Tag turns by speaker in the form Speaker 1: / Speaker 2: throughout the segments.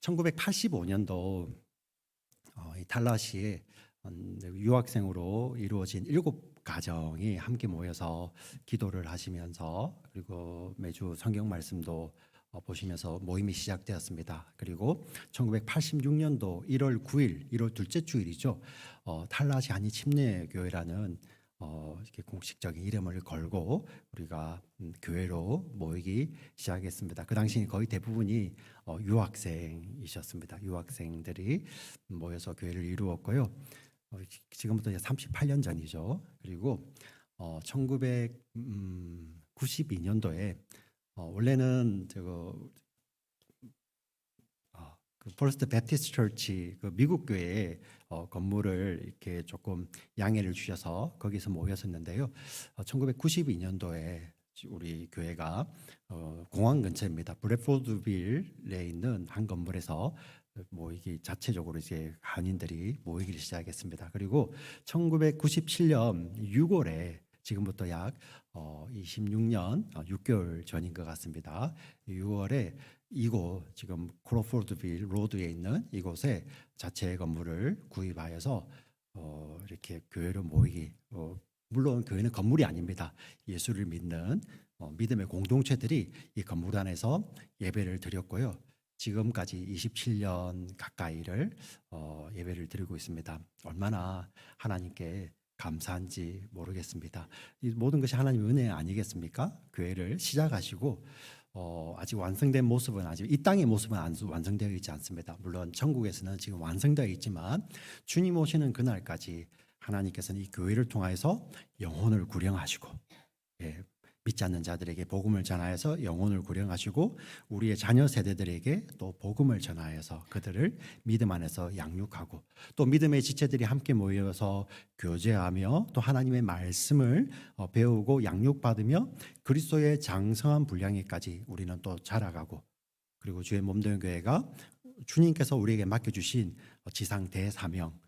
Speaker 1: 1985년도 이 달라시에 유학생으로 이루어진 7가정이 함께 모여서 기도를 하시면서, 그리고 매주 성경 말씀도 보시면서 모임이 시작되었습니다. 그리고 1986년도 1월 9일, 1월 둘째 주일이죠. 달라시 한인 침례교회라는 이렇게 공식적인 이름을 걸고 우리가 교회로 모이기 시작했습니다. 그 당시 거의 대부분이 유학생이셨습니다. 유학생들이 모여서 교회를 이루었고요. 지금부터 이제 38년 전이죠. 그리고 1992년도에 원래는 그 퍼스트 베프티스트 처치, 그 미국 교회에 건물을 이렇게 조금 양해를 주셔서 거기서 모였었는데요. 1992년도에 우리 교회가 공항 근처입니다. 브래포드빌에 있는 한 건물에서 모이기, 자체적으로 이제 한인들이 모이기 시작했습니다. 그리고 1997년 6월에, 지금부터 약 26년 6개월 전인 것 같습니다. 6월에 이곳, 지금 크로포드빌 로드에 있는 이곳에 자체 건물을 구입하여서 이렇게 교회로 모이기, 물론 교회는 건물이 아닙니다. 예수를 믿는 믿음의 공동체들이 이 건물 안에서 예배를 드렸고요. 지금까지 27년 가까이를 예배를 드리고 있습니다. 얼마나 하나님께 감사한지 모르겠습니다. 이 모든 것이 하나님의 은혜 아니겠습니까? 교회를 시작하시고 아직 완성된 모습은, 아직 이 땅의 모습은 완성되어 있지 않습니다. 물론 천국에서는 지금 완성되어 있지만 주님 오시는 그날까지 하나님께서는 이 교회를 통하여서 영혼을 구령하시고, 믿지 않는 자들에게 복음을 전하여서 영혼을 구령하시고, 우리의 자녀 세대들에게 또 복음을 전하여서 그들을 믿음 안에서 양육하고, 또 믿음의 지체들이 함께 모여서 교제하며 또 하나님의 말씀을 배우고 양육받으며 그리스도의 장성한 분량에까지 우리는 또 자라가고, 그리고 주의 몸된 교회가 주님께서 우리에게 맡겨주신 지상 대사명,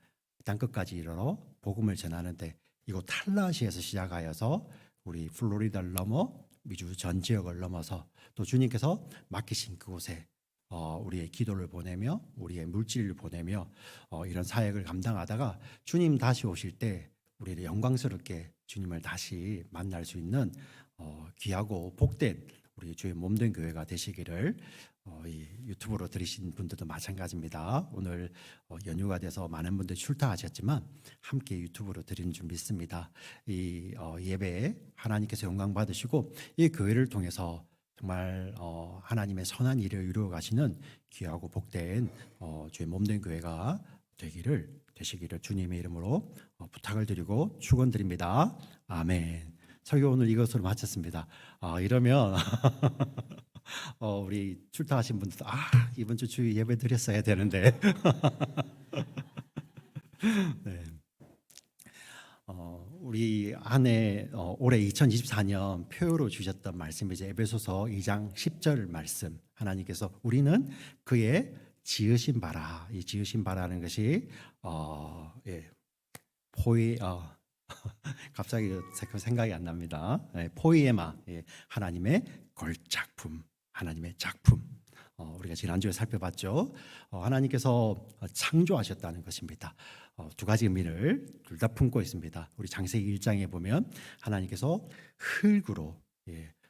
Speaker 1: 땅 끝까지 이르러 복음을 전하는데, 이곳 탈라시에서 시작하여서 우리 플로리다를 넘어 미주 전 지역을 넘어서 또 주님께서 맡기신 그곳에 우리의 기도를 보내며 우리의 물질을 보내며 이런 사역을 감당하다가 주님 다시 오실 때 우리를 영광스럽게 주님을 다시 만날 수 있는 귀하고 복된 우리 주의 몸된 교회가 되시기를, 이 유튜브로 들으신 분들도 마찬가지입니다. 오늘 연휴가 돼서 많은 분들이 출타하셨지만 함께 유튜브로 드리는 줄 믿습니다. 이 예배에 하나님께서 영광 받으시고 이 교회를 통해서 정말 하나님의 선한 일을 이루어 가시는 귀하고 복된 주의 몸된 교회가 되시기를 주님의 이름으로 부탁을 드리고 축원드립니다. 아멘. 설교 오늘 이것으로 마쳤습니다. 이러면 우리 출타하신 분들도 이번 주 주일 예배 드렸어야 되는데 네. 우리 안에 올해 2024년 표로 주셨던 말씀이 이제 에베소서 2장 10절 말씀, 하나님께서 우리는 그의 지으신 바라, 이 지으신 바라는 것이 갑자기 생각이 안 납니다. 포이에마, 하나님의 걸작품, 하나님의 작품. 우리가 지난주에 살펴봤죠. 하나님께서 창조하셨다는 것입니다. 두 가지 의미를 둘 다 품고 있습니다. 우리 창세기 1장에 보면 하나님께서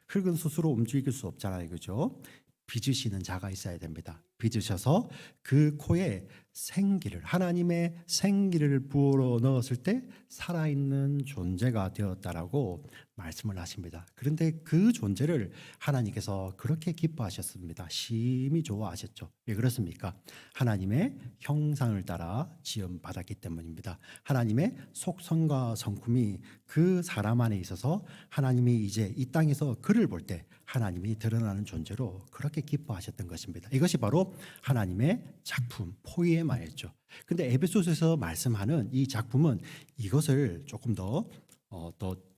Speaker 1: 흙은 스스로 움직일 수 없잖아요, 그죠? 빚으시는 자가 있어야 됩니다. 빚으셔서 그 코에 생기를, 하나님의 생기를 부어 넣었을 때 살아있는 존재가 되었다라고 말씀을 하십니다. 그런데 그 존재를 하나님께서 그렇게 기뻐하셨습니다. 심히 좋아하셨죠. 왜 그렇습니까? 하나님의 형상을 따라 지음받았기 때문입니다. 하나님의 속성과 성품이 그 사람 안에 있어서 하나님이 이제 이 땅에서 그를 볼 때 하나님이 드러나는 존재로 그렇게 기뻐하셨던 것입니다. 이것이 바로 하나님의 작품, 포이에마였죠. 근데 에베소서에서 말씀하는 이 작품은 이것을 조금 더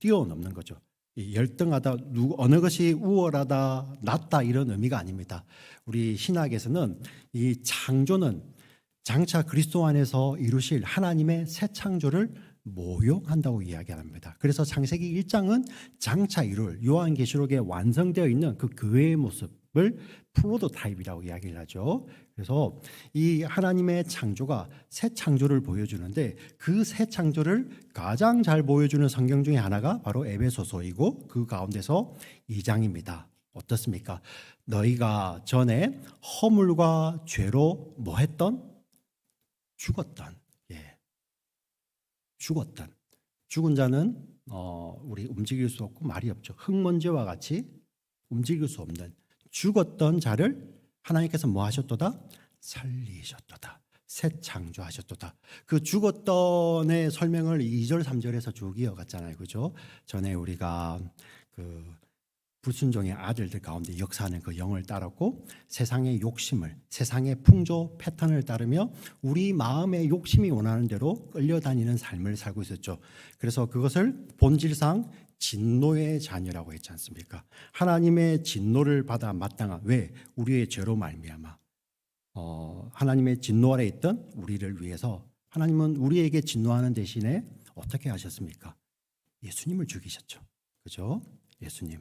Speaker 1: 뛰어넘는 거죠. 열등하다, 어느 것이 우월하다, 낫다, 이런 의미가 아닙니다. 우리 신학에서는 이 창조는 장차 그리스도 안에서 이루실 하나님의 새 창조를 모욕한다고 이야기합니다. 그래서 창세기 1장은 장차 이룰 요한계시록에 완성되어 있는 그 교회의 모습, 프로토타입이라고 이야기를 하죠. 그래서 이 하나님의 창조가 새 창조를 보여주는데 그 새 창조를 가장 잘 보여주는 성경 중에 하나가 바로 에베소서이고 그 가운데서 2장입니다. 어떻습니까? 너희가 전에 허물과 죄로 뭐 했던? 죽었던. 죽었던. 죽은 자는 우리 움직일 수 없고 말이 없죠. 흙먼지와 같이 움직일 수 없는 죽었던 자를 하나님께서 뭐 하셨도다? 살리셨도다. 새 창조하셨도다. 그 죽었던의 설명을 2절 3절에서 쭉 이어갔잖아요. 그죠? 전에 우리가 그 불순종의 아들들 가운데 역사하는 그 영을 따랐고 세상의 욕심을, 세상의 풍조 패턴을 따르며 우리 마음의 욕심이 원하는 대로 끌려다니는 삶을 살고 있었죠. 그래서 그것을 본질상 진노의 자녀라고 했지 않습니까? 하나님의 진노를 받아 마땅한, 왜? 우리의 죄로 말미암아 하나님의 진노 아래 있던 우리를 위해서 하나님은 우리에게 진노하는 대신에 어떻게 하셨습니까? 예수님을 죽이셨죠. 그죠? 예수님.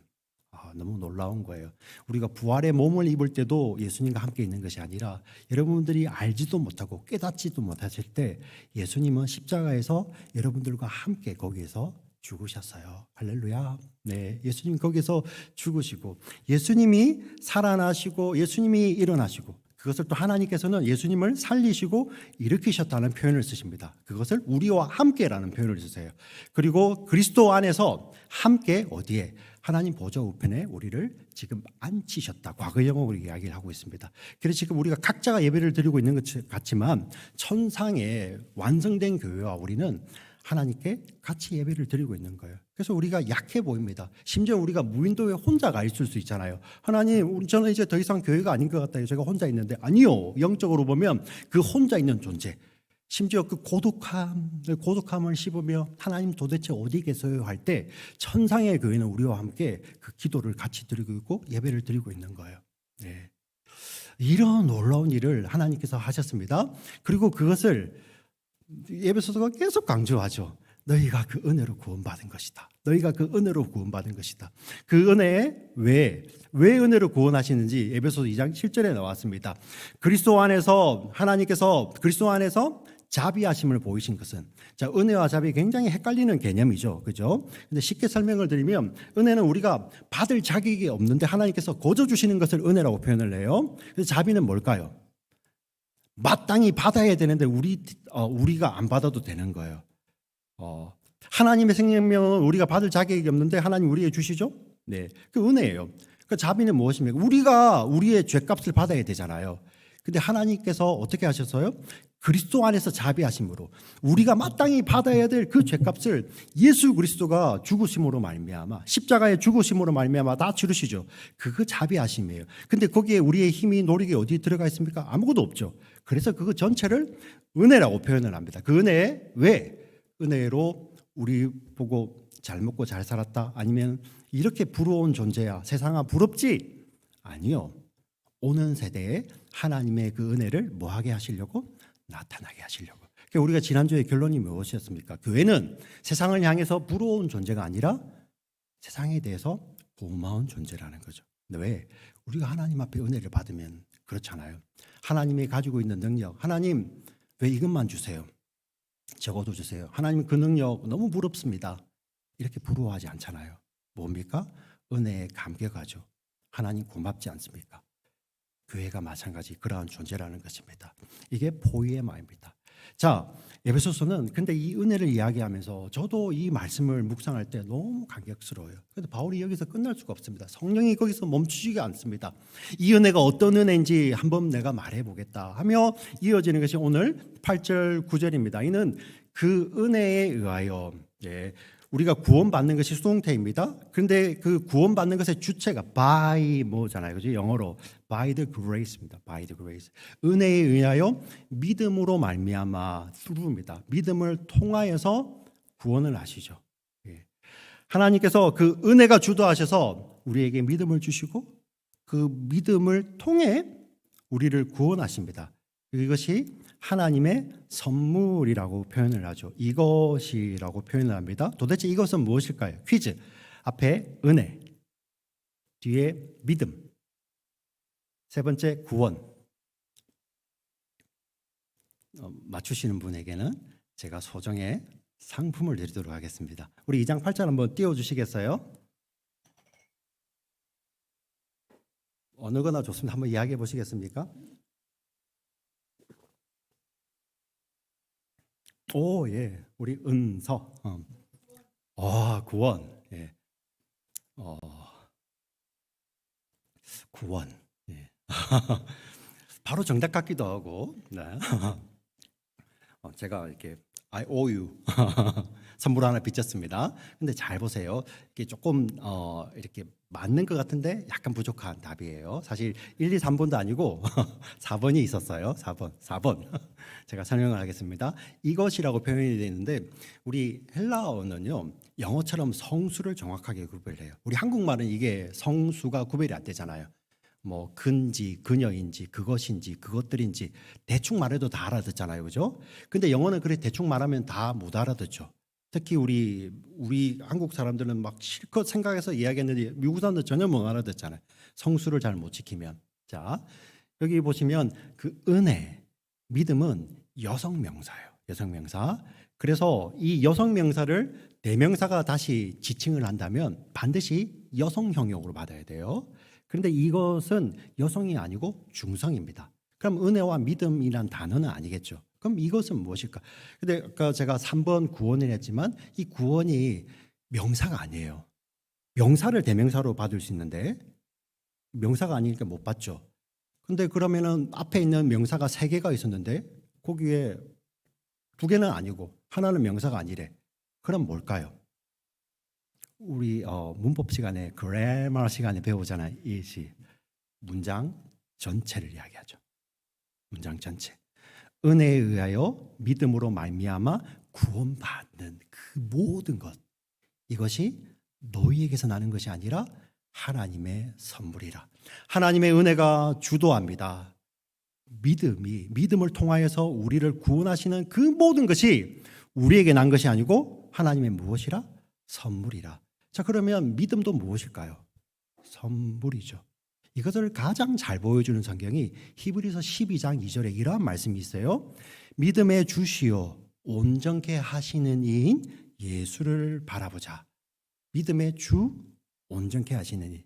Speaker 1: 너무 놀라운 거예요. 우리가 부활의 몸을 입을 때도 예수님과 함께 있는 것이 아니라 여러분들이 알지도 못하고 깨닫지도 못하실 때 예수님은 십자가에서 여러분들과 함께 거기에서 죽으셨어요. 할렐루야. 네, 예수님 거기서 죽으시고 예수님이 살아나시고 예수님이 일어나시고 그것을 또 하나님께서는 예수님을 살리시고 일으키셨다는 표현을 쓰십니다. 그것을 우리와 함께라는 표현을 쓰세요. 그리고 그리스도 안에서 함께 어디에? 하나님 보좌 우편에 우리를 지금 앉히셨다. 과거형으로 이야기를 하고 있습니다. 그래서 지금 우리가 각자가 예배를 드리고 있는 것 같지만 천상의 완성된 교회와 우리는 하나님께 같이 예배를 드리고 있는 거예요. 그래서 우리가 약해 보입니다. 심지어 우리가 무인도에 혼자가 있을 수 있잖아요. 하나님, 저는 이제 더 이상 교회가 아닌 것 같아요. 제가 혼자 있는데. 아니요. 영적으로 보면 그 혼자 있는 존재, 심지어 그 고독함을 씹으며 하나님 도대체 어디 계세요 할 때 천상의 교회는 우리와 함께 그 기도를 같이 드리고 있고 예배를 드리고 있는 거예요. 네. 이런 놀라운 일을 하나님께서 하셨습니다. 그리고 그것을 에베소서가 계속 강조하죠. 너희가 그 은혜로 구원받은 것이다. 너희가 그 은혜로 구원받은 것이다. 그 은혜에 왜 은혜로 구원하시는지 에베소서 2장 7절에 나왔습니다. 그리스도 안에서 하나님께서 그리스도 안에서 자비하심을 보이신 것은, 자, 은혜와 자비 굉장히 헷갈리는 개념이죠. 그죠? 근데 쉽게 설명을 드리면 은혜는 우리가 받을 자격이 없는데 하나님께서 거저 주시는 것을 은혜라고 표현을 해요. 그래서 자비는 뭘까요? 마땅히 받아야 되는데 우리가 안 받아도 되는 거예요. 하나님의 생명은 우리가 받을 자격이 없는데 하나님 우리에게 주시죠? 네, 그 은혜예요. 그 자비는 무엇입니까? 우리가 우리의 죄값을 받아야 되잖아요. 근데 하나님께서 어떻게 하셨어요? 그리스도 안에서 자비하심으로 우리가 마땅히 받아야 될 그 죄값을 예수 그리스도가 죽으심으로 말미암아, 십자가의 죽으심으로 말미암아 다 치르시죠. 그거 자비하심이에요. 근데 거기에 우리의 힘이 노력이 어디 들어가 있습니까? 아무것도 없죠. 그래서 그거 전체를 은혜라고 표현을 합니다. 그 은혜, 왜? 은혜로 우리 보고 잘 먹고 잘 살았다, 아니면 이렇게 부러운 존재야, 세상아 부럽지? 아니요. 오는 세대에 하나님의 그 은혜를 뭐하게 하시려고? 나타나게 하시려고. 그러니까 우리가 지난주에 결론이 무엇이었습니까? 교회는 세상을 향해서 부러운 존재가 아니라 세상에 대해서 고마운 존재라는 거죠. 근데 왜? 우리가 하나님 앞에 은혜를 받으면 그렇잖아요. 하나님이 가지고 있는 능력, 하나님 왜 이것만 주세요? 적어도 주세요. 하나님 그 능력 너무 부럽습니다. 이렇게 부러워하지 않잖아요. 뭡니까? 은혜에 감격하죠. 하나님 고맙지 않습니까? 교회가 마찬가지 그러한 존재라는 것입니다. 이게 포이에마입니다. 자, 에베소서는 근데 이 은혜를 이야기하면서 저도 이 말씀을 묵상할 때 너무 감격스러워요. 그런데 바울이 여기서 끝날 수가 없습니다. 성령이 거기서 멈추지가 않습니다. 이 은혜가 어떤 은혜인지 한번 내가 말해보겠다 하며 이어지는 것이 오늘 8절 9절입니다. 이는 그 은혜에 의하여, 우리가 구원받는 것이 수동태입니다. 그런데 그 구원받는 것의 주체가 by 뭐잖아요. 그죠? 영어로 by the grace입니다. by the grace. 은혜에 의하여 믿음으로 말미암아 through입니다. 믿음을 통하여서 구원을 하시죠. 하나님께서 그 은혜가 주도하셔서 우리에게 믿음을 주시고 그 믿음을 통해 우리를 구원하십니다. 이것이 하나님의 선물이라고 표현을 하죠. 이것이라고 표현을 합니다. 도대체 이것은 무엇일까요? 퀴즈. 앞에 은혜, 뒤에 믿음. 세 번째 구원. 맞추시는 분에게는 제가 소정의 상품을 드리도록 하겠습니다. 우리 2장 8절 한번 띄워주시겠어요? 어느 거나 좋습니다. 한번 이야기해 보시겠습니까? 오, 예. 우리 은서. 구원. 예. 구원. 예. 바로 정답 같기도 하고. 네. 제가 이렇게 I owe you 선물 하나 빚졌습니다. 근데 잘 보세요. 이게 조금 이렇게 맞는 것 같은데 약간 부족한 답이에요. 사실 1, 2, 3번도 아니고 4번이 있었어요. 4번. 제가 설명을 하겠습니다. 이것이라고 표현이 되어 있는데 우리 헬라어는요. 영어처럼 성수를 정확하게 구별해요. 우리 한국말은 이게 성수가 구별이 안 되잖아요. 뭐 근지, 그녀인지, 그것인지, 그것들인지 대충 말해도 다 알아듣잖아요, 그죠? 근데 영어는 그래 대충 말하면 다 못 알아듣죠. 특히 우리 한국 사람들은 막 실컷 생각해서 이야기했는데 미국 사람들 전혀 못 알아듣잖아요. 성수를 잘 못 지키면. 자, 여기 보시면 그 은혜, 믿음은 여성 명사예요. 여성 명사. 그래서 이 여성 명사를 대명사가 다시 지칭을 한다면 반드시 여성 형용으로 받아야 돼요. 그런데 이것은 여성이 아니고 중성입니다. 그럼 은혜와 믿음이란 단어는 아니겠죠. 그럼 이것은 무엇일까? 근데 아까 제가 3번 구원을 했지만 이 구원이 명사가 아니에요. 명사를 대명사로 받을 수 있는데 명사가 아니니까 못 받죠. 근데 그러면은 앞에 있는 명사가 3개가 있었는데 거기에 2개는 아니고 하나는 명사가 아니래. 그럼 뭘까요? 우리 문법 시간에 그래머 시간에 배우잖아요. 이 문장 전체를 이야기하죠. 문장 전체. 은혜에 의하여 믿음으로 말미암아 구원받는 그 모든 것, 이것이 너희에게서 나는 것이 아니라 하나님의 선물이라. 하나님의 은혜가 주도합니다. 믿음을 통하여서 우리를 구원하시는 그 모든 것이 우리에게 난 것이 아니고 하나님의 무엇이라? 선물이라. 자, 그러면 믿음도 무엇일까요? 선물이죠. 이것을 가장 잘 보여주는 성경이 히브리서 12장 2절에 이러한 말씀이 있어요. 믿음의 주시오 온전케 하시는 이인 예수를 바라보자. 믿음의 주 온전케 하시는 이.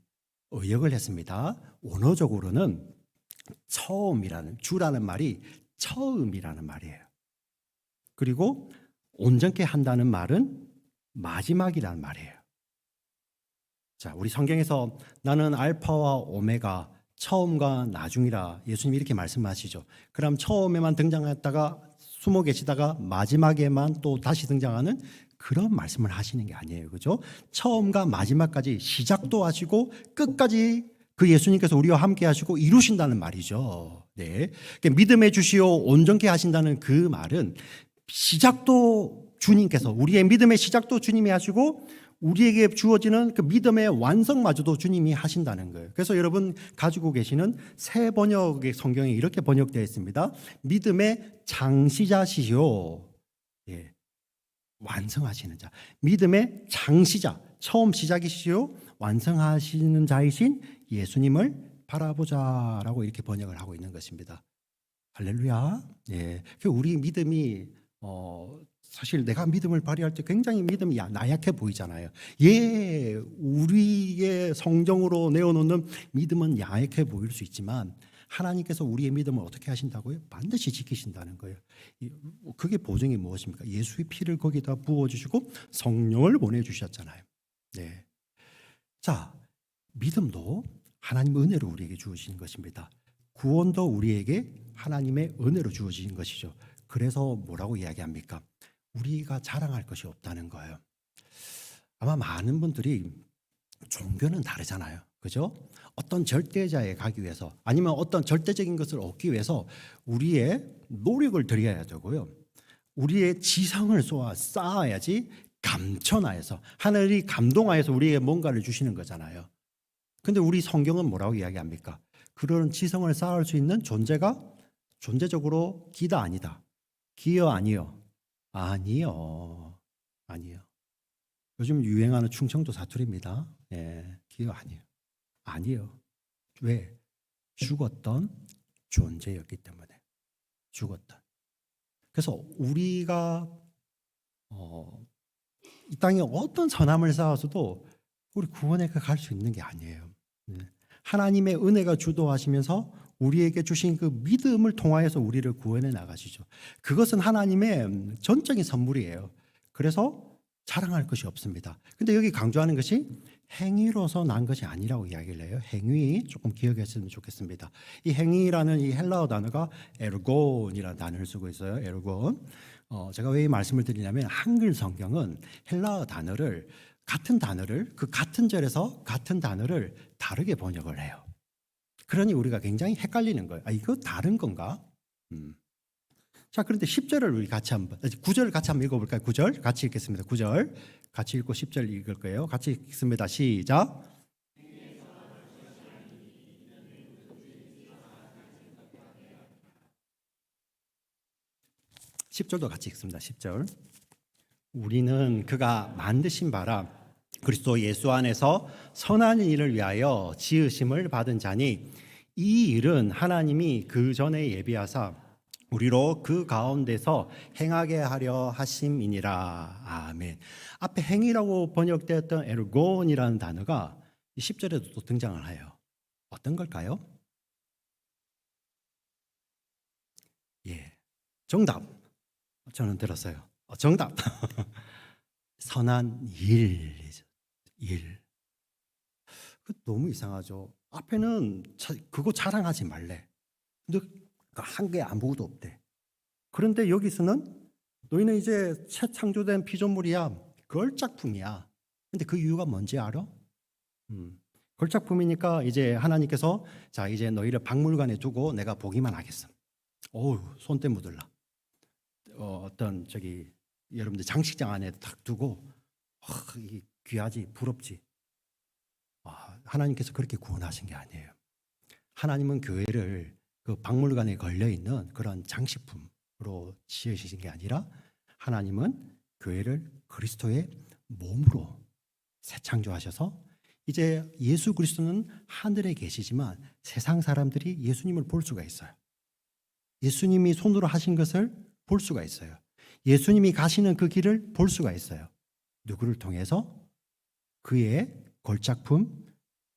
Speaker 1: 의역을 했습니다. 원어적으로는 처음이라는, 주라는 말이 처음이라는 말이에요. 그리고 온전케 한다는 말은 마지막이라는 말이에요. 자, 우리 성경에서 나는 알파와 오메가, 처음과 나중이라 예수님이 이렇게 말씀하시죠. 그럼 처음에만 등장했다가 숨어 계시다가 마지막에만 또 다시 등장하는 그런 말씀을 하시는 게 아니에요. 그죠? 처음과 마지막까지 시작도 하시고 끝까지 그 예수님께서 우리와 함께 하시고 이루신다는 말이죠. 네. 그러니까 믿음의 주시오 온전케 하신다는 그 말은 시작도 주님께서, 우리의 믿음의 시작도 주님이 하시고 우리에게 주어지는 그 믿음의 완성마저도 주님이 하신다는 거예요. 그래서 여러분 가지고 계시는 새 번역의 성경에 이렇게 번역되어 있습니다. 믿음의 창시자시요. 예. 완성하시는 자. 믿음의 창시자, 처음 시작이시요 완성하시는 자이신 예수님을 바라보자라고 이렇게 번역을 하고 있는 것입니다. 할렐루야. 예. 우리 믿음이 사실 내가 믿음을 발휘할 때 굉장히 믿음이 나약해 보이잖아요. 예, 우리의 성경으로 내어놓는 믿음은 야약해 보일 수 있지만 하나님께서 우리의 믿음을 어떻게 하신다고요? 반드시 지키신다는 거예요. 그게 보증이 무엇입니까? 예수의 피를 거기다 부어주시고 성령을 보내주셨잖아요. 네. 자, 믿음도 하나님의 은혜로 우리에게 주어진 것입니다. 구원도 우리에게 하나님의 은혜로 주어진 것이죠. 그래서 뭐라고 이야기합니까? 우리가 자랑할 것이 없다는 거예요. 아마 많은 분들이 종교는 다르잖아요. 그죠? 어떤 절대자에 가기 위해서 아니면 어떤 절대적인 것을 얻기 위해서 우리의 노력을 들여야 되고요. 우리의 지성을 쌓아야지 감천하여서 하늘이 감동하여서 우리에게 뭔가를 주시는 거잖아요. 근데 우리 성경은 뭐라고 이야기합니까? 그런 지성을 쌓을 수 있는 존재가 존재적으로 기다 아니다. 기여 아니요. 아니요. 요즘 유행하는 충청도 사투리입니다. 예, 기여 아니요. 아니요. 왜? 죽었던 존재였기 때문에 죽었던. 그래서 우리가 이 땅에 어떤 선함을 쌓아서도 우리 구원에 갈 수 있는 게 아니에요. 하나님의 은혜가 주도하시면서 우리에게 주신 그 믿음을 통하여서 우리를 구원해 나가시죠. 그것은 하나님의 전적인 선물이에요. 그래서 자랑할 것이 없습니다. 근데 여기 강조하는 것이 행위로서 난 것이 아니라고 이야기를 해요. 행위 조금 기억했으면 좋겠습니다. 이 행위라는 이 헬라어 단어가 에르곤이라는 단어를 쓰고 있어요. 에르곤. 제가 왜 이 말씀을 드리냐면 한글 성경은 헬라어 단어를 같은 단어를 그 같은 절에서 같은 단어를 다르게 번역을 해요. 그러니 우리가 굉장히 헷갈리는 거예요. 이거 다른 건가? 자, 그런데 10절을 우리 같이 한번 9절 같이 한번 읽어볼까요? 9절 같이 읽겠습니다. 9절 같이 읽고 10절 읽을 거예요. 같이 읽습니다. 시작. 10절도 같이 읽습니다. 10절. 우리는 그가 만드신 바라 그리스도 예수 안에서 선한 일을 위하여 지으심을 받은 자니 이 일은 하나님이 그 전에 예비하사 우리로 그 가운데서 행하게 하려 하심이니라. 아멘. 앞에 행위라고 번역되었던 에르곤이라는 단어가 10절에도 또 등장을 해요. 어떤 걸까요? 예, 정답. 저는 들었어요. 정답. 선한 일이죠. 일. 너무 이상하죠. 앞에는 그거 자랑하지 말래. 근데 한 게 아무것도 없대. 그런데 여기서는 너희는 이제 새 창조된 피조물이야. 걸작품이야. 근데 그 이유가 뭔지 알아? 걸작품이니까 이제 하나님께서 자 이제 너희를 박물관에 두고 내가 보기만 하겠어. 어우 손때 묻을라. 어떤 저기 여러분들 장식장 안에 딱 두고 귀하지 부럽지. 하나님께서 그렇게 구원하신 게 아니에요. 하나님은 교회를 그 박물관에 걸려 있는 그런 장식품으로 지으신 게 아니라 하나님은 교회를 그리스도의 몸으로 새 창조하셔서 이제 예수 그리스도는 하늘에 계시지만 세상 사람들이 예수님을 볼 수가 있어요. 예수님이 손으로 하신 것을 볼 수가 있어요. 예수님이 가시는 그 길을 볼 수가 있어요. 누구를 통해서? 그의 걸작품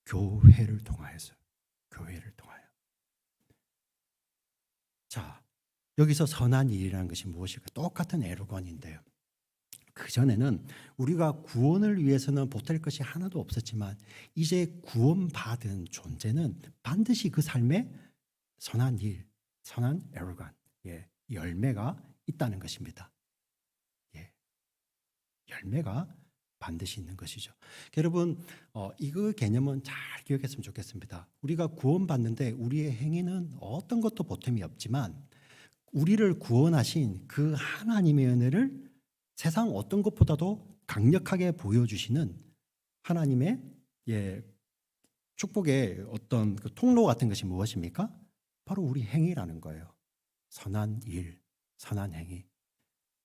Speaker 1: 교회를 통하여서. 교회를 통하여. 자, 여기서 선한 일이라는 것이 무엇일까? 똑같은 에르곤인데요. 그전에는 우리가 구원을 위해서는 보탤 것이 하나도 없었지만 이제 구원받은 존재는 반드시 그 삶에 선한 일, 선한 에르곤, 열매가 있다는 것입니다. 열매가 반드시 있는 것이죠. 여러분, 이거 개념은 잘 기억했으면 좋겠습니다. 우리가 구원받는데 우리의 행위는 어떤 것도 보탬이 없지만 우리를 구원하신 그 하나님의 은혜를 세상 어떤 것보다도 강력하게 보여주시는 하나님의 축복의 어떤 그 통로 같은 것이 무엇입니까? 바로 우리 행위라는 거예요. 선한 일, 선한 행위.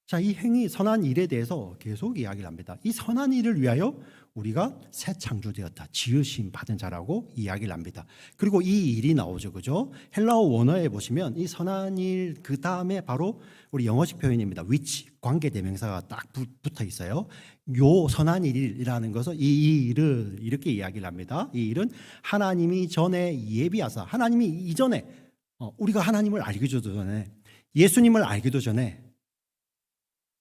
Speaker 1: 자, 이 행위, 선한 일에 대해서 계속 이야기를 합니다. 이 선한 일을 위하여 우리가 새 창조되었다. 지으심 받은 자라고 이야기를 합니다. 그리고 이 일이 나오죠. 그죠? 헬라어 원어에 보시면 이 선한 일 그 다음에 바로 우리 영어식 표현입니다. which, 관계 대명사가 딱 붙어 있어요. 요 선한 일이라는 것은 이 일을 이렇게 이야기를 합니다. 이 일은 하나님이 전에 예비하사, 하나님이 이전에 우리가 하나님을 알기도 전에 예수님을 알기도 전에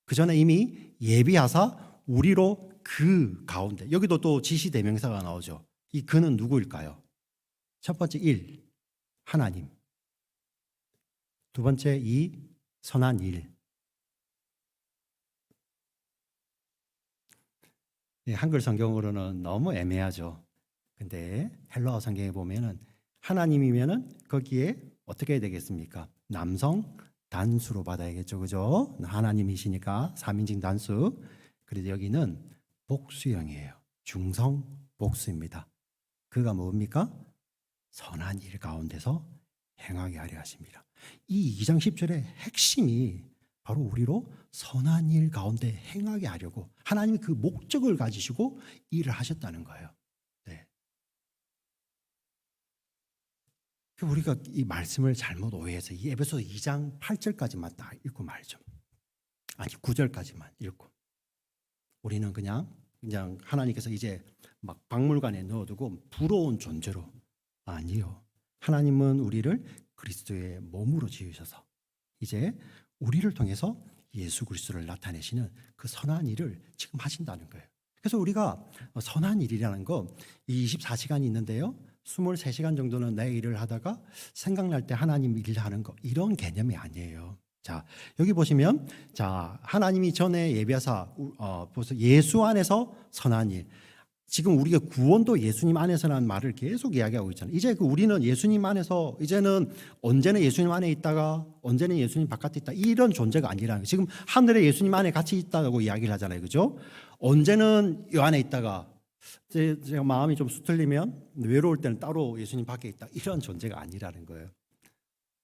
Speaker 1: 그 전에 이미 예비하사 우리로 그 가운데 여기도 또 지시대명사가 나오죠. 이 그는 누구일까요? 첫 번째 일, 하나님. 두 번째 이 선한 일. 한글 성경으로는 너무 애매하죠. 근데 헬라어 성경에 보면은 하나님이면은 거기에 어떻게 해야 되겠습니까? 남성 단수로 받아야겠죠. 그죠? 하나님이시니까 3인칭 단수. 그래서 여기는 복수형이에요. 중성 복수입니다. 그가 뭡니까? 선한 일 가운데서 행하게 하려 하십니다. 이 2장 10절의 핵심이 바로 우리로 선한 일 가운데 행하게 하려고 하나님이 그 목적을 가지시고 일을 하셨다는 거예요. 네. 우리가 이 말씀을 잘못 오해해서 이 에베소 2장 8절까지만 딱 읽고 말죠. 아니 9절까지만 읽고 우리는 그냥 하나님께서 이제 막 박물관에 넣어두고 부러운 존재로, 아니요. 하나님은 우리를 그리스도의 몸으로 지으셔서 이제 우리를 통해서 예수 그리스도를 나타내시는 그 선한 일을 지금 하신다는 거예요. 그래서 우리가 선한 일이라는 거, 이 24시간이 있는데요, 23시간 정도는 내 일을 하다가 생각날 때 하나님 일하는 거, 이런 개념이 아니에요. 자, 여기 보시면, 자, 하나님이 전에 예비하사 벌써 예수 안에서 선한 일. 지금 우리가 구원도 예수님 안에서라는 말을 계속 이야기하고 있잖아요. 이제 우리는 예수님 안에서, 이제는 언제는 예수님 안에 있다가 언제는 예수님 바깥에 있다, 이런 존재가 아니라는 거예요. 지금 하늘에 예수님 안에 같이 있다고 이야기를 하잖아요. 그죠? 언제는 이 안에 있다가 제가 마음이 좀 수틀리면 외로울 때는 따로 예수님 밖에 있다, 이런 존재가 아니라는 거예요.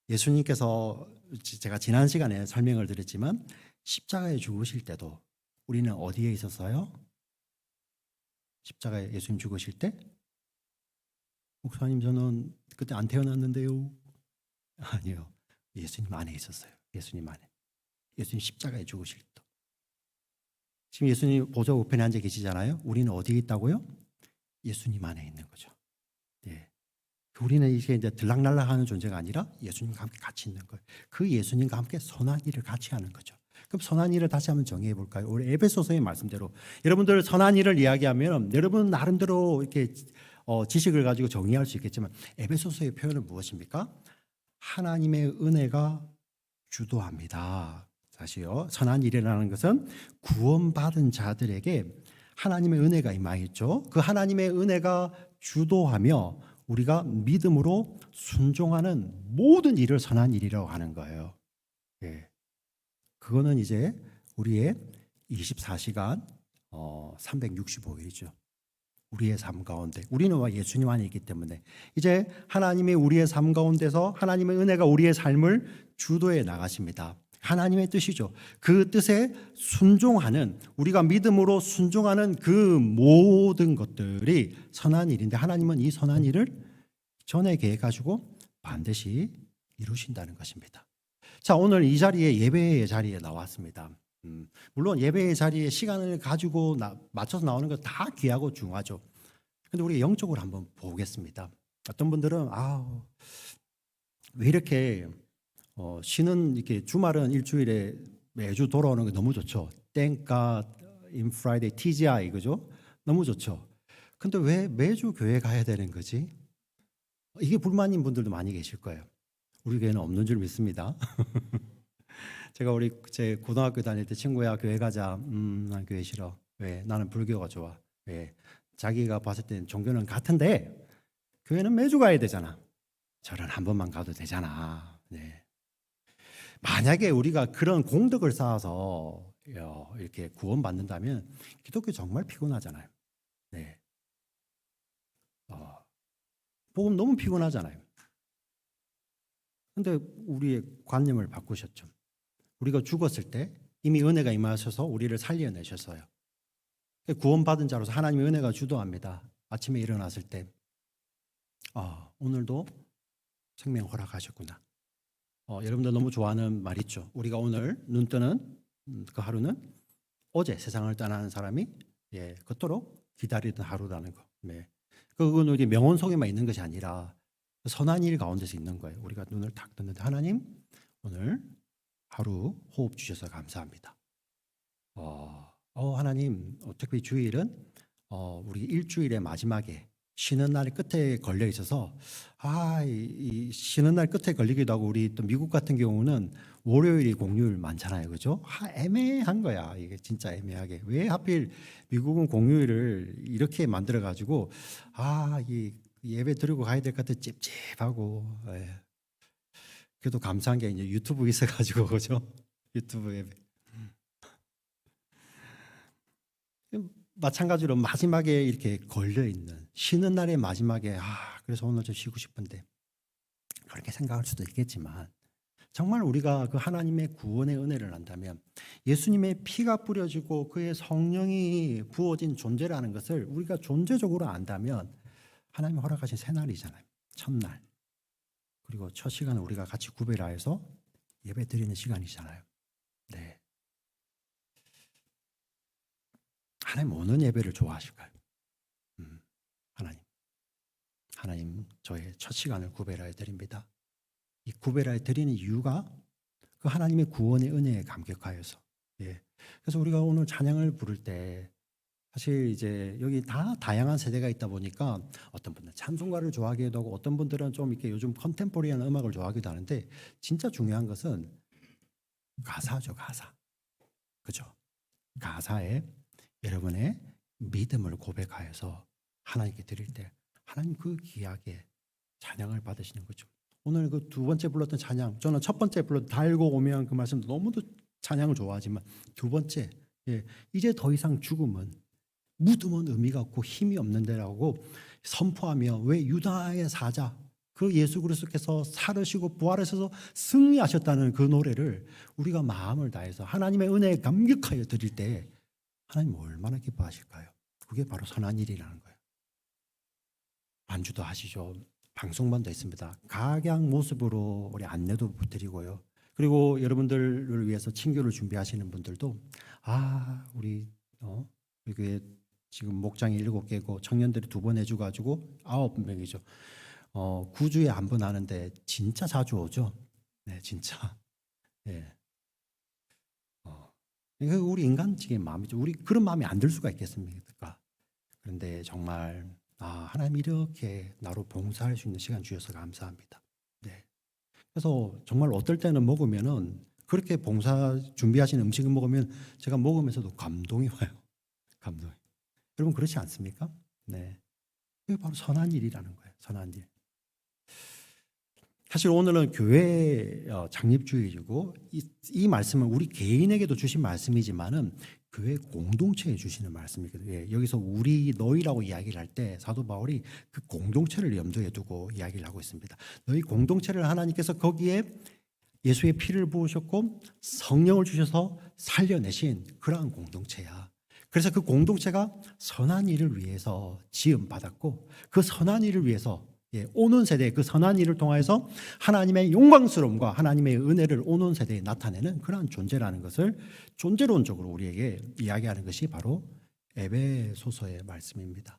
Speaker 1: 예수님께서, 제가 지난 시간에 설명을 드렸지만, 십자가에 죽으실 때도 우리는 어디에 있었어요? 십자가에 예수님 죽으실 때, 목사님 저는 그때 안 태어났는데요. 아니요, 예수님 안에 있었어요. 예수님 안에. 예수님 십자가에 죽으실 때. 지금 예수님 보좌 우편에 앉아 계시잖아요. 우리는 어디에 있다고요? 예수님 안에 있는 거죠. 예. 우리는 이제 들락날락하는 존재가 아니라 예수님과 함께 같이 있는 거예요. 그 예수님과 함께 선한 일을 같이 하는 거죠. 그럼 선한 일을 다시 한번 정의해 볼까요? 우리 에베소서의 말씀대로 여러분들 선한 일을 이야기하면 여러분 나름대로 이렇게 지식을 가지고 정의할 수 있겠지만, 에베소서의 표현은 무엇입니까? 하나님의 은혜가 주도합니다. 다시요. 선한 일이라는 것은 구원받은 자들에게 하나님의 은혜가 임하였죠. 그 하나님의 은혜가 주도하며 우리가 믿음으로 순종하는 모든 일을 선한 일이라고 하는 거예요. 예. 그거는 이제 우리의 24시간 365일이죠. 우리의 삶 가운데, 우리는 예수님 안에 있기 때문에 이제 하나님이 우리의 삶 가운데서 하나님의 은혜가 우리의 삶을 주도해 나가십니다. 하나님의 뜻이죠. 그 뜻에 순종하는, 우리가 믿음으로 순종하는 그 모든 것들이 선한 일인데, 하나님은 이 선한 일을 전에 계획하시고 반드시 이루신다는 것입니다. 자, 오늘 이 자리에, 예배의 자리에 나왔습니다. 물론 예배의 자리에 시간을 가지고 맞춰서 나오는 거 다 귀하고 중요하죠. 근데 우리 영적으로 한번 보겠습니다. 어떤 분들은 왜 이렇게 쉬는, 이렇게 주말은 일주일에 매주 돌아오는 게 너무 좋죠. Thank God in Friday, TGI, 그죠? 너무 좋죠. 근데 왜 매주 교회 가야 되는 거지? 이게 불만인 분들도 많이 계실 거예요. 우리 교회는 없는 줄 믿습니다. 제가 제 고등학교 다닐 때 친구야 교회 가자. 난 교회 싫어. 왜? 나는 불교가 좋아. 왜? 자기가 봤을 때는 종교는 같은데 교회는 매주 가야 되잖아. 절은 한 번만 가도 되잖아. 네. 만약에 우리가 그런 공덕을 쌓아서 이렇게 구원받는다면 기독교 정말 피곤하잖아요. 네. 복음 너무 피곤하잖아요. 근데 우리의 관념을 바꾸셨죠. 우리가 죽었을 때 이미 은혜가 임하셔서 우리를 살려내셨어요. 구원받은 자로서 하나님의 은혜가 주도합니다. 아침에 일어났을 때 오늘도 생명 허락하셨구나. 여러분들 너무 좋아하는 말 있죠. 우리가 오늘 눈 뜨는 그 하루는 어제 세상을 떠나는 사람이 그토록 기다리던 하루라는 거. 네. 그건 우리 명언 속에만 있는 것이 아니라 선한 일 가운데서 있는 거예요. 우리가 눈을 탁 떴는데, 하나님 오늘 하루 호흡 주셔서 감사합니다. 하나님, 특히 주일은 우리 일주일의 마지막에 쉬는 날 끝에 걸려 있어서 이 쉬는 날 끝에 걸리기도 하고, 우리 또 미국 같은 경우는 월요일이 공휴일 많잖아요, 그죠? 애매한 거야. 이게 진짜 애매하게. 왜 하필 미국은 공휴일을 이렇게 만들어 가지고 이 예배 드리고 가야 될 것 같아 찝찝하고. 그래도 감사한 게 이제 유튜브 있어 가지고, 그죠? 유튜브 예배. 마찬가지로 마지막에 이렇게 걸려 있는, 쉬는 날의 마지막에 그래서 오늘 좀 쉬고 싶은데, 그렇게 생각할 수도 있겠지만, 정말 우리가 그 하나님의 구원의 은혜를 안다면, 예수님의 피가 뿌려지고 그의 성령이 부어진 존재라는 것을 우리가 존재적으로 안다면, 하나님이 허락하신 새날이잖아요. 첫날. 그리고 첫 시간을 우리가 같이 구별하여서 예배 드리는 시간이잖아요. 네. 하나님 어느 예배를 좋아하실까요? 하나님 저의 첫 시간을 구별하여 드립니다. 이 구별하여 드리는 이유가 그 하나님의 구원의 은혜에 감격하여서. 예. 그래서 우리가 오늘 찬양을 부를 때 사실 이제 여기 다 다양한 세대가 있다 보니까 어떤 분들은 찬송가를 좋아하기도 하고 어떤 분들은 좀 이렇게 요즘 컨템포리한 음악을 좋아하기도 하는데 진짜 중요한 것은 가사죠, 가사. 그죠? 가사에 여러분의 믿음을 고백하여서 하나님께 드릴 때 하나님 그 귀하게 찬양을 받으시는 거죠. 오늘 그 두 번째 불렀던 찬양, 저는 첫 번째 불렀던 달고 오면 그 말씀도 너무도 찬양을 좋아하지만 두 번째, 이제 더 이상 죽음은 묻으면 의미가 없고 힘이 없는데라고 선포하며 왜 유다의 사자 그 예수 그리스도께서 살으시고 부활하셔서 승리하셨다는 그 노래를 우리가 마음을 다해서 하나님의 은혜에 감격하여 드릴 때 하나님 얼마나 기뻐하실까요? 그게 바로 선한 일이라는 거예요. 반주도 하시죠. 방송반도 있습니다. 각양 모습으로 우리 안내도 드리고요. 그리고 여러분들을 위해서 친교를 준비하시는 분들도 우리 교회 지금 목장이 7개고 청년들이 2번 해줘가지고 9명이죠. 9주에 한 번 하는데 진짜 자주 오죠. 네, 진짜. 네. 이거 우리 인간적인 마음이죠. 우리 그런 마음이 안 들 수가 있겠습니까? 그런데 정말 하나님 이렇게 나로 봉사할 수 있는 시간 주셔서 감사합니다. 네. 그래서 정말 어떨 때는 먹으면은 그렇게 봉사 준비하신 음식을 먹으면 제가 먹으면서도 감동이 와요. 감동이. 여러분 그렇지 않습니까? 네. 이게 바로 선한 일이라는 거예요. 선한 일. 사실 오늘은 교회 창립주일이고 이 말씀은 우리 개인에게도 주신 말씀이지만은 교회 공동체에 주시는 말씀이거든요. 예, 여기서 우리 너희라고 이야기를 할 때 사도 바울이 그 공동체를 염두에 두고 이야기를 하고 있습니다. 너희 공동체를 하나님께서 거기에 예수의 피를 부으셨고 성령을 주셔서 살려내신 그러한 공동체야. 그래서 그 공동체가 선한 일을 위해서 지음받았고 그 선한 일을 위해서 오는 세대에 그 선한 일을 통해서 하나님의 영광스러움과 하나님의 은혜를 오는 세대에 나타내는 그러한 존재라는 것을 존재론적으로 우리에게 이야기하는 것이 바로 에베소서의 말씀입니다.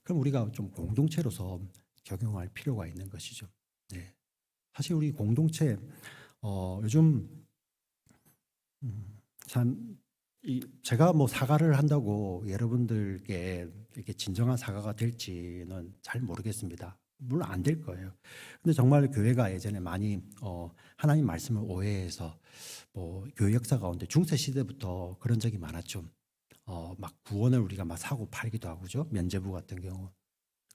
Speaker 1: 그럼 우리가 좀 공동체로서 적용할 필요가 있는 것이죠. 네. 사실 우리 공동체 요즘 참 제가 뭐 사과를 한다고 여러분들께 이렇게 진정한 사과가 될지는 잘 모르겠습니다. 물론 안 될 거예요. 근데 정말 교회가 예전에 많이 하나님 말씀을 오해해서 뭐 교회 역사 가운데 중세 시대부터 그런 적이 많았죠. 막 구원을 우리가 막 사고 팔기도 하고죠. 면죄부 같은 경우.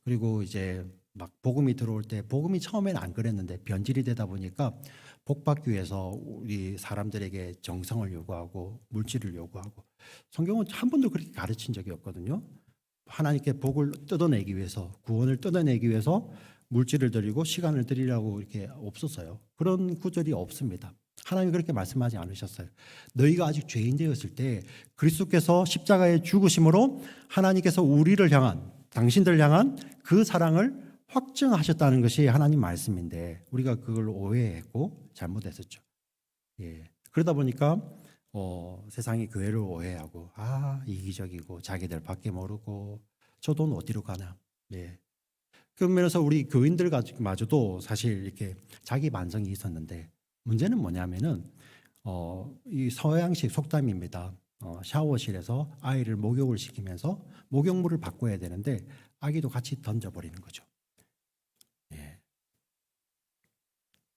Speaker 1: 그리고 이제 막 복음이 들어올 때 복음이 처음에는 안 그랬는데 변질이 되다 보니까 복 받기 위해서 우리 사람들에게 정성을 요구하고 물질을 요구하고 성경은 한 번도 그렇게 가르친 적이 없거든요. 하나님께 복을 뜯어내기 위해서 구원을 뜯어내기 위해서 물질을 드리고 시간을 드리라고 이렇게 없었어요. 그런 구절이 없습니다. 하나님이 그렇게 말씀하지 않으셨어요. 너희가 아직 죄인 되었을 때 그리스도께서 십자가에 죽으심으로 하나님께서 우리를 향한 당신들 향한 그 사랑을 확증하셨다는 것이 하나님 말씀인데 우리가 그걸 오해했고 잘못했었죠. 그러다 보니까 세상이 교회를 오해하고 이기적이고 자기들 밖에 모르고 저 돈 어디로 가나. 그런 면에서 우리 교인들마저도 사실 이렇게 자기 반성이 있었는데 문제는 뭐냐면은 이 서양식 속담입니다. 샤워실에서 아이를 목욕을 시키면서 목욕물을 바꿔야 되는데 아기도 같이 던져버리는 거죠.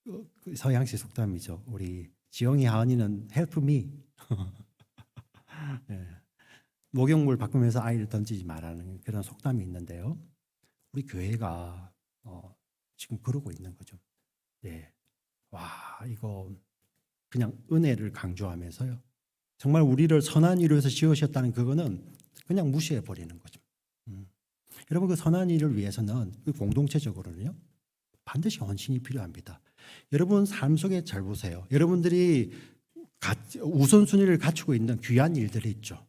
Speaker 1: 그 서양식 속담이죠. 우리 지영이 하은이는 help me. 목욕물 바꾸면서 아이를 던지지 말라는 그런 속담이 있는데요. 우리 교회가 지금 그러고 있는 거죠. 이거 그냥 은혜를 강조하면서요. 정말 우리를 선한 일을 위해서 지으셨다는 그거는 그냥 무시해 버리는 거죠. 여러분 그 선한 일을 위해서는 그 공동체적으로는요. 반드시 헌신이 필요합니다. 여러분 삶 속에 잘 보세요. 여러분들이 우선순위를 갖추고 있는 귀한 일들이 있죠.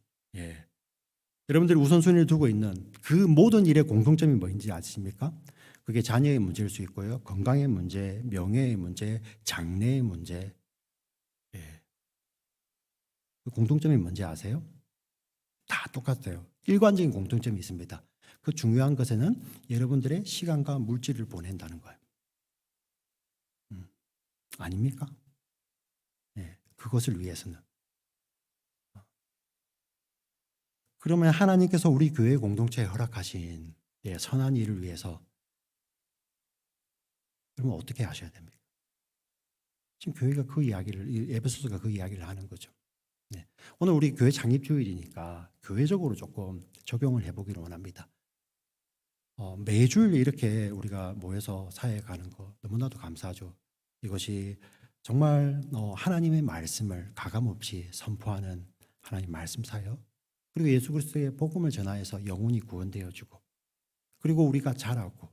Speaker 1: 여러분들이 우선순위를 두고 있는 그 모든 일의 공통점이 뭐인지 아십니까? 그게 자녀의 문제일 수 있고요. 건강의 문제, 명예의 문제, 장래의 문제. 예. 그 공통점이 뭔지 아세요? 다 똑같아요. 일관적인 공통점이 있습니다. 그 중요한 것에는 여러분들의 시간과 물질을 보낸다는 거예요. 아닙니까? 예. 그것을 위해서는. 그러면 하나님께서 우리 교회 공동체에 허락하신 선한 일을 위해서 그러면 어떻게 하셔야 됩니까? 지금 교회가 그 이야기를, 에베소서가 그 이야기를 하는 거죠. 네. 오늘 우리 교회 창립주일이니까 교회적으로 조금 적용을 해보기를 원합니다. 매주일 이렇게 우리가 모여서 사회에 가는 거 너무나도 감사하죠. 이것이 정말 하나님의 말씀을 가감없이 선포하는 하나님 말씀 사역, 그리고 예수 그리스도의 복음을 전하여서 영혼이 구원되어지고, 그리고 우리가 자라고,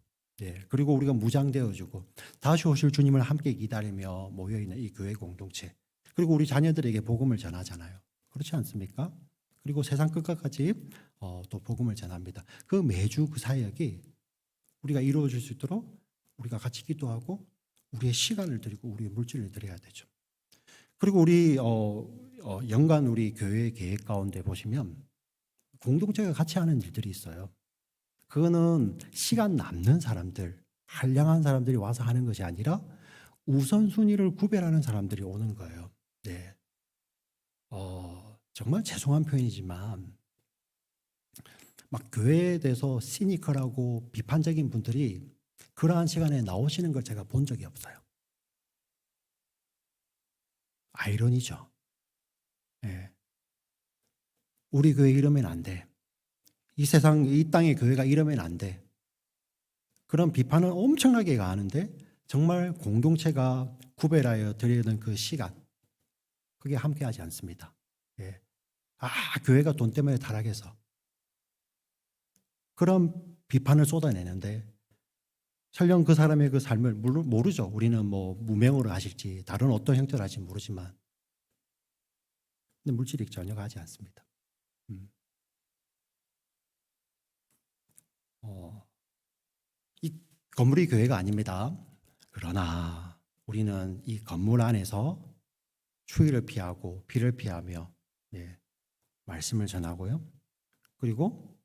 Speaker 1: 그리고 우리가 무장되어지고 다시 오실 주님을 함께 기다리며 모여있는 이 교회 공동체, 그리고 우리 자녀들에게 복음을 전하잖아요. 그렇지 않습니까? 그리고 세상 끝까지 또 복음을 전합니다. 그 매주 그 사역이 우리가 이루어질 수 있도록 우리가 같이 기도하고 우리의 시간을 드리고 우리의 물질을 드려야 되죠. 그리고 우리 연간 우리 교회 계획 가운데 보시면 공동체가 같이 하는 일들이 있어요. 그거는 시간 남는 사람들, 한량한 사람들이 와서 하는 것이 아니라 우선순위를 구별하는 사람들이 오는 거예요. 네. 정말 죄송한 표현이지만 막 교회에 대해서 시니컬하고 비판적인 분들이 그러한 시간에 나오시는 걸 제가 본 적이 없어요. 아이러니죠. 네. 우리 교회 이러면 안 돼. 이 세상, 이 땅의 교회가 이러면 안 돼. 그런 비판을 엄청나게 가하는데 정말 공동체가 구별하여 드리는 그 시간, 그게 함께하지 않습니다. 예. 교회가 돈 때문에 타락해서 그런 비판을 쏟아내는데 설령 그 사람의 그 삶을 모르죠. 우리는 뭐 무명으로 하실지 다른 어떤 형태로 하실지 모르지만, 근데 물질이 전혀 가지 않습니다. 이 건물이 교회가 아닙니다. 그러나 우리는 이 건물 안에서 추위를 피하고 비를 피하며 말씀을 전하고요. 그리고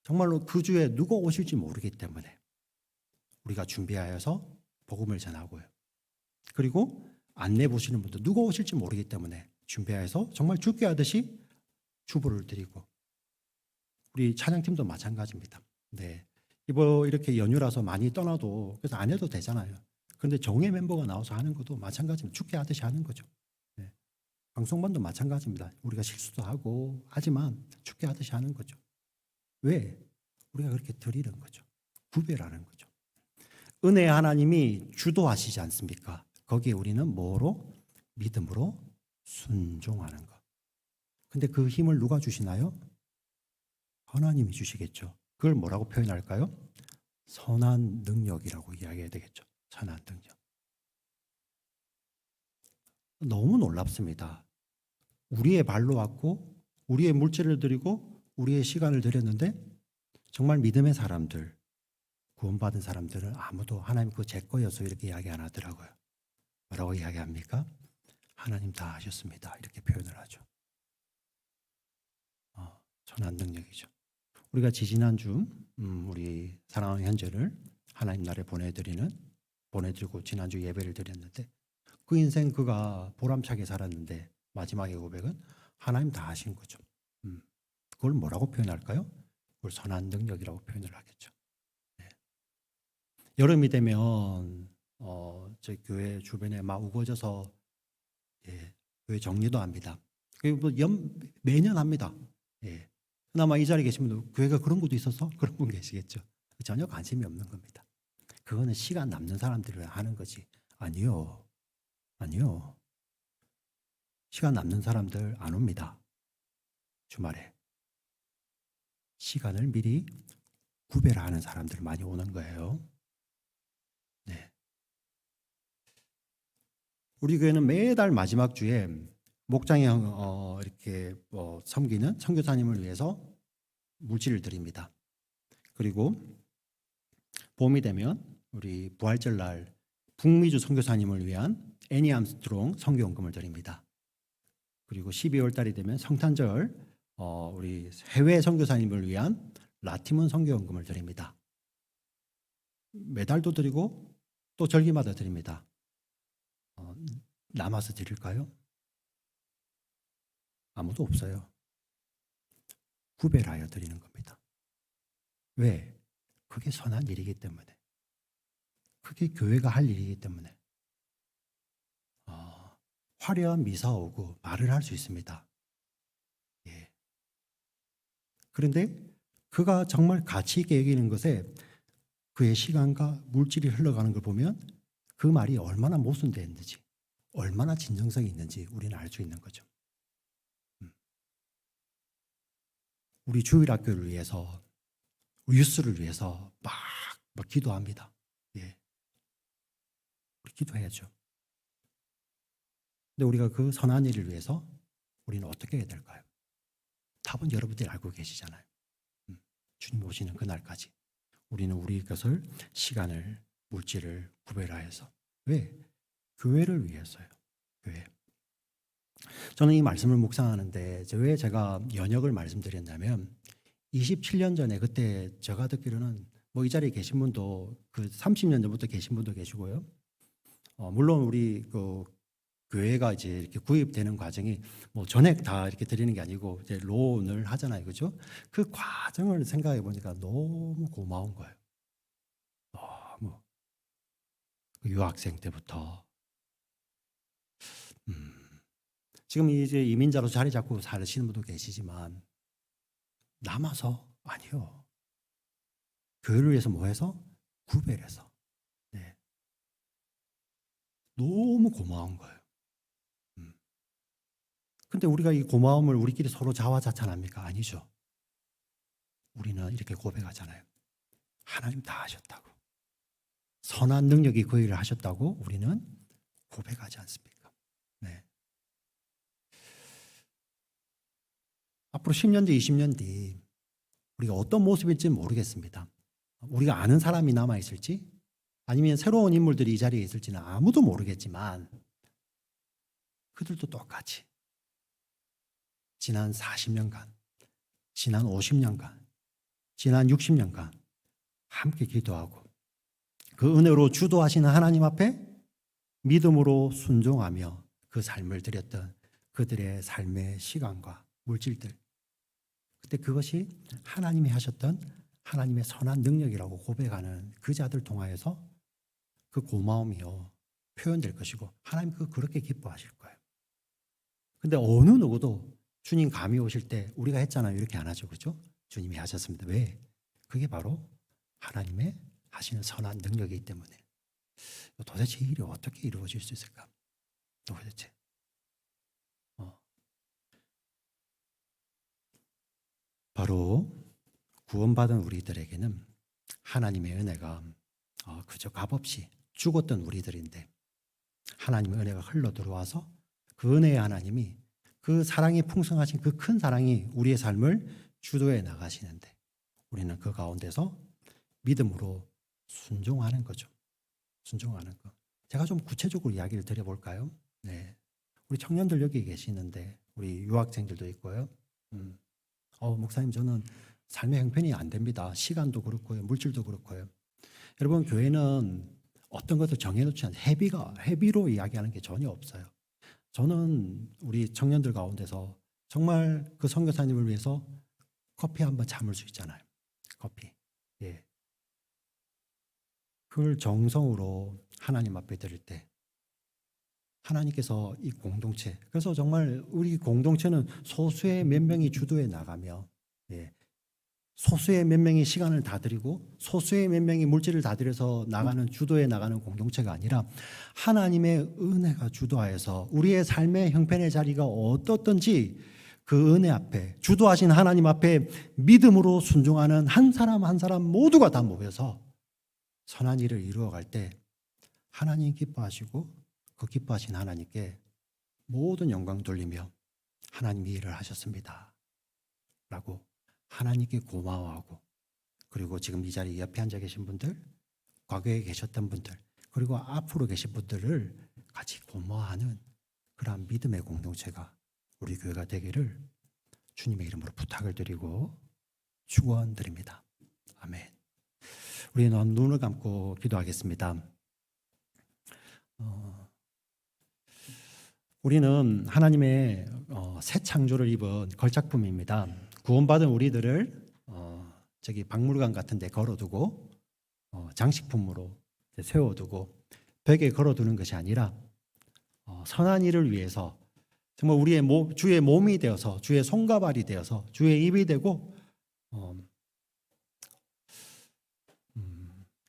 Speaker 1: 정말로 그 주에 누가 오실지 모르기 때문에 우리가 준비하여서 복음을 전하고요. 그리고 안내 보시는 분들 누가 오실지 모르기 때문에 준비하여서 정말 죽게 하듯이 주보를 드리고, 우리 찬양팀도 마찬가지입니다. 네. 이렇게 연휴라서 많이 떠나도 그래서 안 해도 되잖아요. 그런데 정예 멤버가 나와서 하는 것도 마찬가지입니다. 죽게 하듯이 하는 거죠. 네. 방송반도 마찬가지입니다. 우리가 실수도 하고 하지만 죽게 하듯이 하는 거죠. 왜? 우리가 그렇게 드리는 거죠. 구별하는 거죠. 은혜의 하나님이 주도하시지 않습니까? 거기에 우리는 뭐로? 믿음으로 순종하는 것. 근데 그 힘을 누가 주시나요? 하나님이 주시겠죠. 그걸 뭐라고 표현할까요? 선한 능력이라고 이야기해야 되겠죠. 선한 능력. 너무 놀랍습니다. 우리의 발로 왔고 우리의 물질을 드리고 우리의 시간을 드렸는데 정말 믿음의 사람들, 구원받은 사람들은 아무도 하나님 그거 제 거여서 이렇게 이야기 안 하더라고요. 뭐라고 이야기합니까? 하나님 다 하셨습니다. 이렇게 표현을 하죠. 선한 능력이죠. 우리가 지지난주 우리 사랑하는 현재를 하나님 나라에 보내드리고 지난주 예배를 드렸는데 그 인생 그가 보람차게 살았는데 마지막의 고백은 하나님 다 하신 거죠. 그걸 뭐라고 표현할까요? 그걸 선한 능력이라고 표현을 하겠죠. 네. 여름이 되면 저희 교회 주변에 막 우거져서 교회 정리도 합니다. 그리고 매년 합니다. 그나마 이 자리에 계신 분들 교회가 그런 것도 있었어? 그런 분 계시겠죠. 전혀 관심이 없는 겁니다. 그거는 시간 남는 사람들을 하는 거지. 아니요. 시간 남는 사람들 안 옵니다. 주말에. 시간을 미리 구별하는 사람들 많이 오는 거예요. 네. 우리 교회는 매달 마지막 주에 목장에 이렇게 섬기는 선교사님을 위해서 물질을 드립니다. 그리고 봄이 되면 우리 부활절날 북미주 선교사님을 위한 애니 암스트롱 선교원금을 드립니다. 그리고 12월 달이 되면 성탄절 우리 해외 선교사님을 위한 라티문 선교원금을 드립니다. 매달도 드리고 또 절기마다 드립니다. 남아서 드릴까요? 아무도 없어요. 구별하여 드리는 겁니다. 왜? 그게 선한 일이기 때문에. 그게 교회가 할 일이기 때문에. 화려한 미사 오고 말을 할 수 있습니다. 예. 그런데 그가 정말 가치 있게 여기는 것에 그의 시간과 물질이 흘러가는 걸 보면 그 말이 얼마나 모순되어 있는지, 얼마나 진정성이 있는지 우리는 알 수 있는 거죠. 우리 주일학교를 위해서, 유스를 위해서 막 기도합니다. 예. 우리 기도해야죠. 근데 우리가 그 선한 일을 위해서 우리는 어떻게 해야 될까요? 답은 여러분들이 알고 계시잖아요. 주님 오시는 그날까지 우리는 우리 것을, 시간을, 물질을 구별하여서. 왜? 교회를 위해서요. 교회. 저는 이 말씀을 묵상하는데 왜 제가 연역을 말씀드렸냐면 27년 전에, 그때 제가 듣기로는 이 자리에 계신 분도 그 30년 전부터 계신 분도 계시고요. 물론 우리 그 교회가 이제 이렇게 구입되는 과정이 전액 다 이렇게 드리는 게 아니고 이제 론을 하잖아요, 그죠? 그 과정을 생각해 보니까 너무 고마운 거예요. 너무 유학생 때부터 지금 이제 이민자로 자리 잡고 사시는 분도 계시지만 남아서 아니요. 교회를 위해서 뭐 해서? 구별해서. 네. 너무 고마운 거예요. 근데 우리가 이 고마움을 우리끼리 서로 자화자찬합니까? 아니죠. 우리는 이렇게 고백하잖아요. 하나님 다 하셨다고. 선한 능력이 그 일을 하셨다고 우리는 고백하지 않습니까? 네. 앞으로 10년 뒤, 20년 뒤 우리가 어떤 모습일지는 모르겠습니다. 우리가 아는 사람이 남아있을지 아니면 새로운 인물들이 이 자리에 있을지는 아무도 모르겠지만 그들도 똑같이 지난 40년간, 지난 50년간, 지난 60년간 함께 기도하고 그 은혜로 주도하시는 하나님 앞에 믿음으로 순종하며 그 삶을 드렸던 그들의 삶의 시간과 물질들, 그때 그것이 하나님이 하셨던 하나님의 선한 능력이라고 고백하는 그 자들 통하여서 그 고마움이요 표현될 것이고 하나님 그렇게 기뻐하실 거예요. 근데 어느 누구도 주님 감히 오실 때 우리가 했잖아요, 이렇게 안 하죠, 그렇죠? 주님이 하셨습니다. 왜? 그게 바로 하나님의 하시는 선한 능력이기 때문에. 도대체 이 일이 어떻게 이루어질 수 있을까? 도대체. 바로 구원받은 우리들에게는 하나님의 은혜가 그저 값없이 죽었던 우리들인데 하나님의 은혜가 흘러 들어와서 그 은혜의 하나님이 그 사랑이 풍성하신 그 큰 사랑이 우리의 삶을 주도해 나가시는데 우리는 그 가운데서 믿음으로 순종하는 거죠. 순종하는 거. 제가 좀 구체적으로 이야기를 드려볼까요? 네. 우리 청년들 여기 계시는데 우리 유학생들도 있고요. 목사님 저는 삶의 형편이 안 됩니다. 시간도 그렇고요. 물질도 그렇고요. 여러분 교회는 어떤 것도 정해놓지 않아요. 회비로 이야기하는 게 전혀 없어요. 저는 우리 청년들 가운데서 정말 그 선교사님을 위해서 커피 한번 참을 수 있잖아요. 커피. 예. 그걸 정성으로 하나님 앞에 드릴 때 하나님께서 이 공동체, 그래서 정말 우리 공동체는 소수의 몇 명이 주도해 나가며 소수의 몇 명이 시간을 다 드리고 소수의 몇 명이 물질을 다 들여서 나가는 주도해 나가는 공동체가 아니라 하나님의 은혜가 주도하여서 우리의 삶의 형편의 자리가 어떻든지 그 은혜 앞에 주도하신 하나님 앞에 믿음으로 순종하는 한 사람 한 사람 모두가 다 모여서 선한 일을 이루어갈 때 하나님 기뻐하시고 그 기뻐하신 하나님께 모든 영광 돌리며 하나님이 일을 하셨습니다 라고 하나님께 고마워하고, 그리고 지금 이 자리에 옆에 앉아 계신 분들 과거에 계셨던 분들 그리고 앞으로 계신 분들을 같이 고마워하는 그러한 믿음의 공동체가 우리 교회가 되기를 주님의 이름으로 부탁을 드리고 축원드립니다. 아멘. 우리는 눈을 감고 기도하겠습니다. 우리는 하나님의 새 창조를 입은 걸작품입니다. 구원받은 우리들을 저기 박물관 같은 데 걸어두고 장식품으로 세워두고 벽에 걸어두는 것이 아니라 선한 일을 위해서 정말 우리의 주의 몸이 되어서 주의 손과 발이 되어서 주의 입이 되고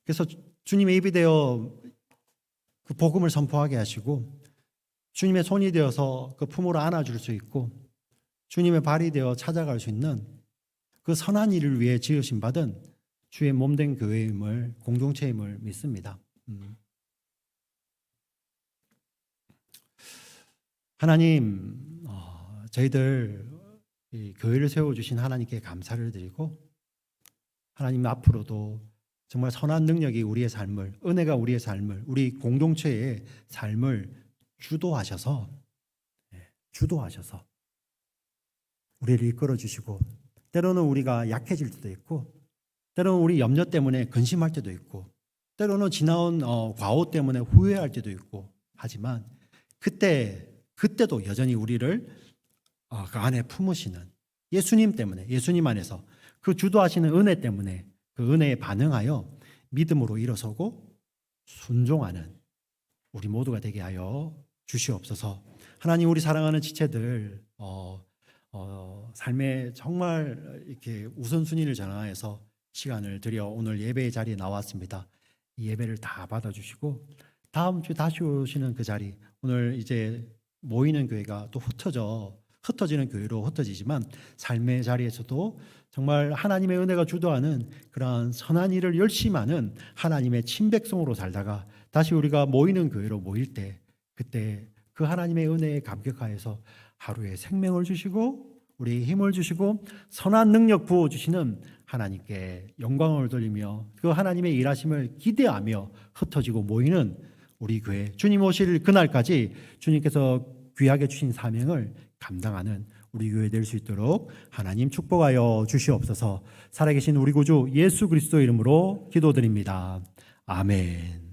Speaker 1: 그래서 주님의 입이 되어 그 복음을 선포하게 하시고 주님의 손이 되어서 그 품으로 안아줄 수 있고 주님의 발이 되어 찾아갈 수 있는 그 선한 일을 위해 지으신 받은 주의 몸된 교회임을 공동체임을 믿습니다. 하나님, 저희들 이 교회를 세워주신 하나님께 감사를 드리고 하나님 앞으로도 정말 선한 능력이 우리의 삶을, 은혜가 우리의 삶을, 우리 공동체의 삶을 주도하셔서 우리를 이끌어 주시고 때로는 우리가 약해질 때도 있고 때로는 우리 염려 때문에 근심할 때도 있고 때로는 지나온 과오 때문에 후회할 때도 있고 하지만 그때도 여전히 우리를 그 안에 품으시는 예수님 때문에 예수님 안에서 그 주도하시는 은혜 때문에 그 은혜에 반응하여 믿음으로 일어서고 순종하는 우리 모두가 되게 하여 주시옵소서. 하나님 우리 사랑하는 지체들 삶에 정말 이렇게 우선순위를 전환해서 시간을 들여 오늘 예배의 자리에 나왔습니다. 이 예배를 다 받아주시고 다음 주 다시 오시는 그 자리 오늘 이제 모이는 교회가 또 흩어지는 교회로 흩어지지만 삶의 자리에서도 정말 하나님의 은혜가 주도하는 그러한 선한 일을 열심히 하는 하나님의 친백성으로 살다가 다시 우리가 모이는 교회로 모일 때 그때 그 하나님의 은혜에 감격하여서 하루에 생명을 주시고 우리에게 힘을 주시고 선한 능력 부어주시는 하나님께 영광을 돌리며 그 하나님의 일하심을 기대하며 흩어지고 모이는 우리 교회 주님 오실 그날까지 주님께서 귀하게 주신 사명을 감당하는 우리 교회 될 수 있도록 하나님 축복하여 주시옵소서. 살아계신 우리 구주 예수 그리스도 이름으로 기도드립니다. 아멘.